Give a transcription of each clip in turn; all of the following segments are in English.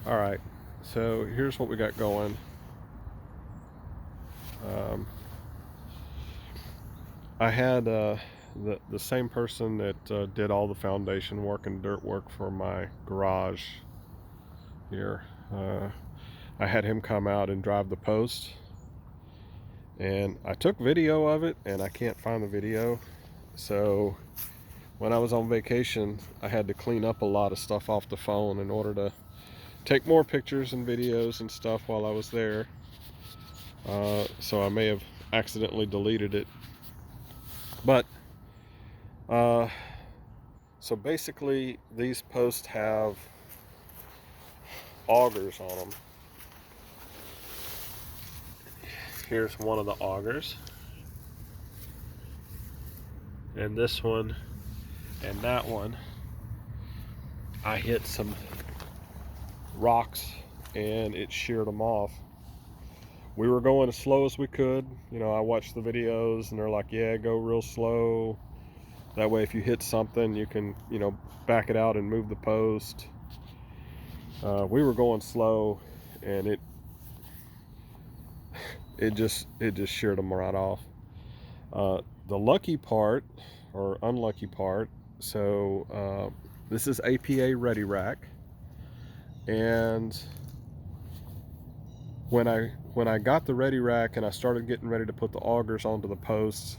All right, so here's what we got going. Um, I had the same person that did all the foundation work and dirt work for my garage here. I had him come out and drive the post, and I took video of it, and I can't find the video. So when I was on vacation, I had to clean up a lot of stuff off the phone in order to take more pictures and videos and stuff while I was there. So I may have accidentally deleted it. But uh, so basically, these posts have augers on them. Here's one of the augers, and this one and that one. I hit some rocks and it sheared them off. We were going as slow as we could. You know, I watched the videos and they're like, yeah, go real slow. That way, if you hit something, you can, back it out and move the post. We were going slow, and it just sheared them right off. The lucky part, or unlucky part, so this is APA Ready Rack, and when I got the Ready Rack and I started getting ready to put the augers onto the posts,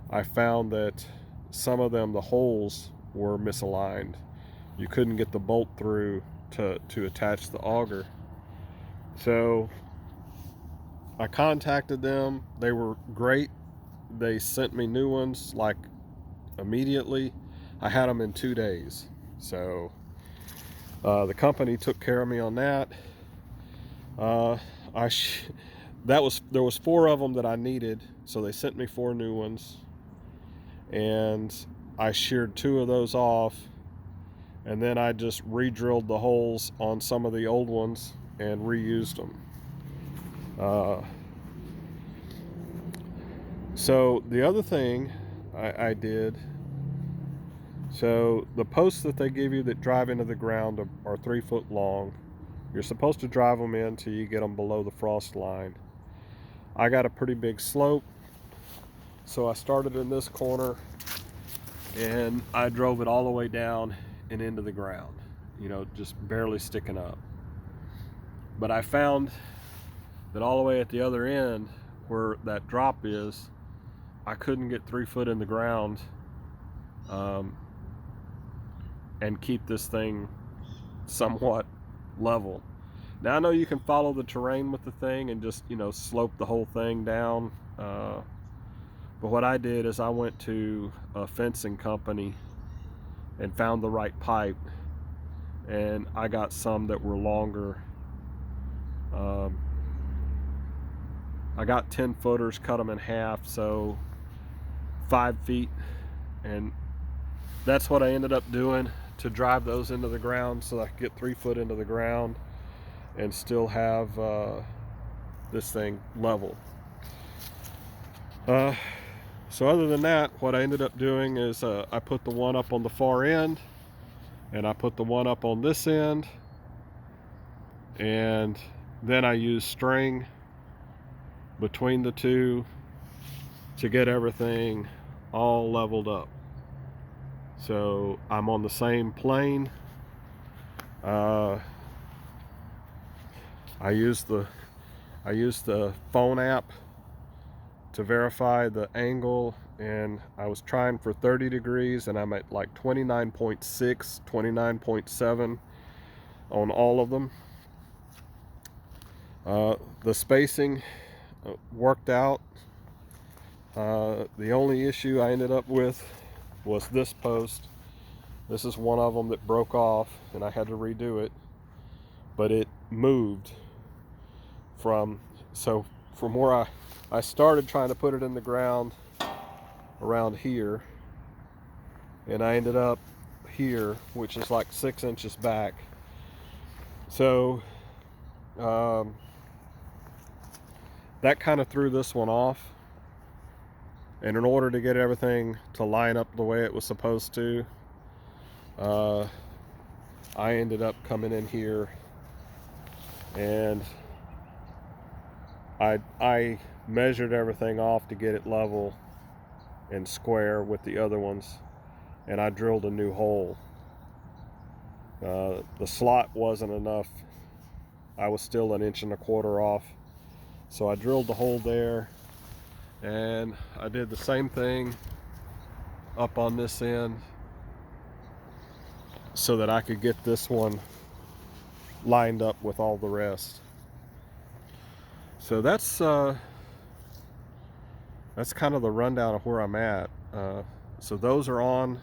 I found that some of them, the holes were misaligned. You couldn't get the bolt through to attach the auger. So I contacted them. They were great. They sent me new ones like immediately. I had them in 2 days. So the company took care of me on that. There was 4 of them that I needed, so they sent me 4 new ones, and I sheared 2 of those off, and then I just re-drilled the holes on some of the old ones and reused them. So the other thing I did, so the posts that they give you that drive into the ground are 3 foot long. You're supposed to drive them in till you get them below the frost line. I got a pretty big slope, so I started in this corner and I drove it all the way down and into the ground, just barely sticking up. But I found that all the way at the other end where that drop is, I couldn't get 3 foot in the ground and keep this thing somewhat level. Now I know you can follow the terrain with the thing and just slope the whole thing down, but what I did is I went to a fencing company and found the right pipe, and I got some that were longer. I got 10 footers, cut them in half, so 5 feet, and that's what I ended up doing to drive those into the ground so I could get 3 foot into the ground and still have this thing level. So other than that, what I ended up doing is I put the one up on the far end, and I put the one up on this end, and then I used string between the two to get everything all leveled up. So I'm on the same plane. I used the phone app to verify the angle, and I was trying for 30 degrees, and I'm at like 29.6, 29.7 on all of them. The spacing worked out. The only issue I ended up with was this post. This is one of them that broke off, and I had to redo it, but it moved from where I started trying to put it in the ground around here, and I ended up here, which is like 6 inches back. So that kind of threw this one off, and in order to get everything to line up the way it was supposed to, I ended up coming in here and I measured everything off to get it level and square with the other ones, and I drilled a new hole. The slot wasn't enough. I was still 1.25 inches off, so I drilled the hole there, and I did the same thing up on this end so that I could get this one lined up with all the rest. So that's kind of the rundown of where I'm at. So those are on.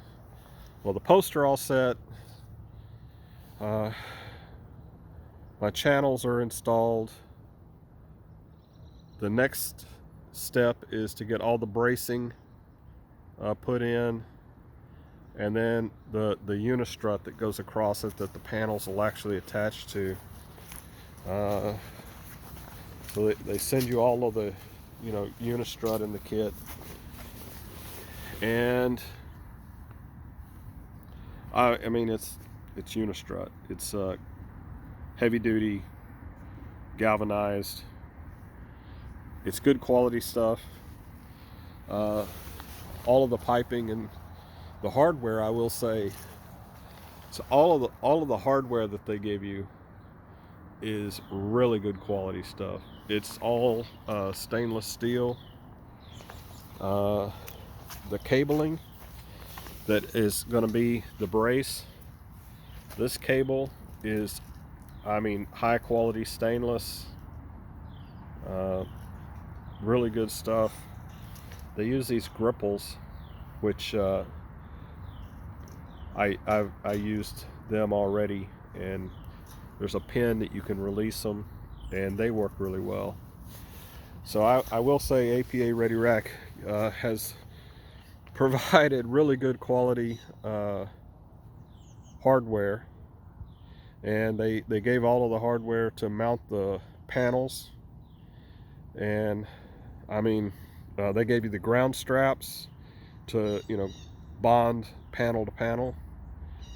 Well, the posts are all set. My channels are installed. The next step is to get all the bracing put in, and then the unistrut that goes across it that the panels will actually attach to. So they send you all of the, unistrut in the kit, and I mean it's unistrut. It's heavy duty, galvanized. It's good quality stuff. All of the piping and the hardware, I will say, so all of the hardware that they give you is really good quality stuff. It's all stainless steel. The cabling that is going to be the brace, this cable is, I mean, high quality stainless, really good stuff. They use these gripples, which I used them already, and there's a pin that you can release them, and they work really well. So I will say APA Ready Rack has provided really good quality hardware, and they gave all of the hardware to mount the panels, and I mean they gave you the ground straps to bond panel to panel,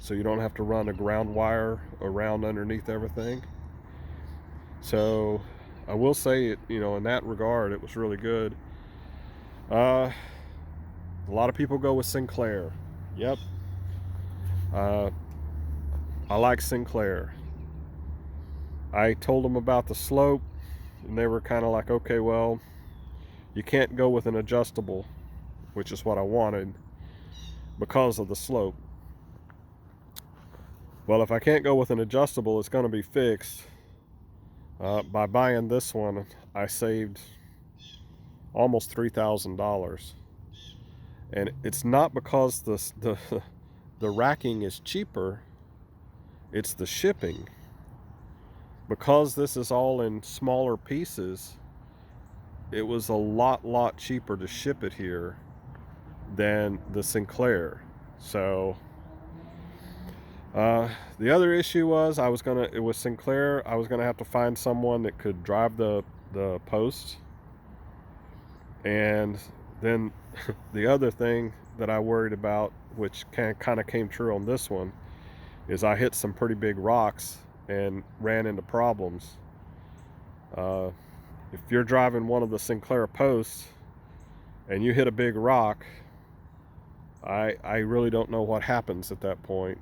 so you don't have to run a ground wire around underneath everything. So I will say it, in that regard, it was really good. A lot of people go with Sinclair. Yep. I like Sinclair. I told them about the slope, and they were kind of like, okay, well, you can't go with an adjustable, which is what I wanted, because of the slope. Well, if I can't go with an adjustable, it's going to be fixed. By buying this one, I saved almost $3,000, and it's not because the racking is cheaper, it's the shipping. Because this is all in smaller pieces, it was a lot cheaper to ship it here than the Sinclair. So the other issue was it was Sinclair, I was gonna have to find someone that could drive the post. And then the other thing that I worried about, which kind of came true on this one, is I hit some pretty big rocks and ran into problems. If you're driving one of the Sinclair posts and you hit a big rock, I really don't know what happens at that point.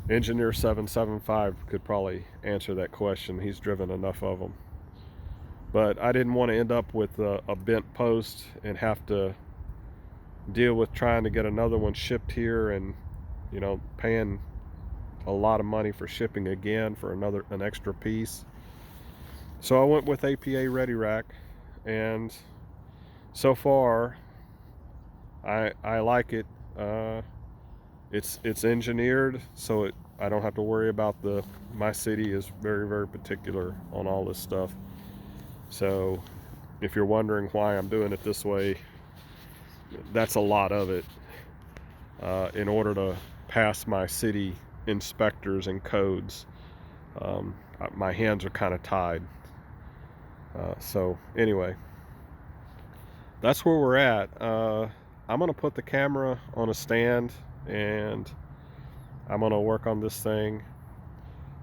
Engineer 775 could probably answer that question. He's driven enough of them. But I didn't want to end up with a bent post and have to deal with trying to get another one shipped here, and paying a lot of money for shipping again for an extra piece. So I went with APA Ready Rack, and so far I like it. It's engineered, so I don't have to worry about my city is very particular on all this stuff. So if you're wondering why I'm doing it this way, that's a lot of it. In order to pass my city inspectors and codes, my hands are kind of tied. So anyway, that's where we're at. I'm gonna put the camera on a stand, and I'm gonna work on this thing,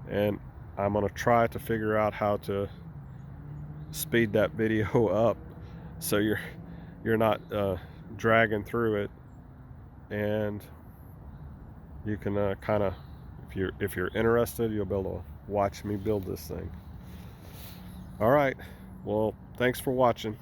and I'm gonna try to figure out how to speed that video up so you're not dragging through it, and you can kind of, if you're interested, you'll be able to watch me build this thing. All right, well, thanks for watching.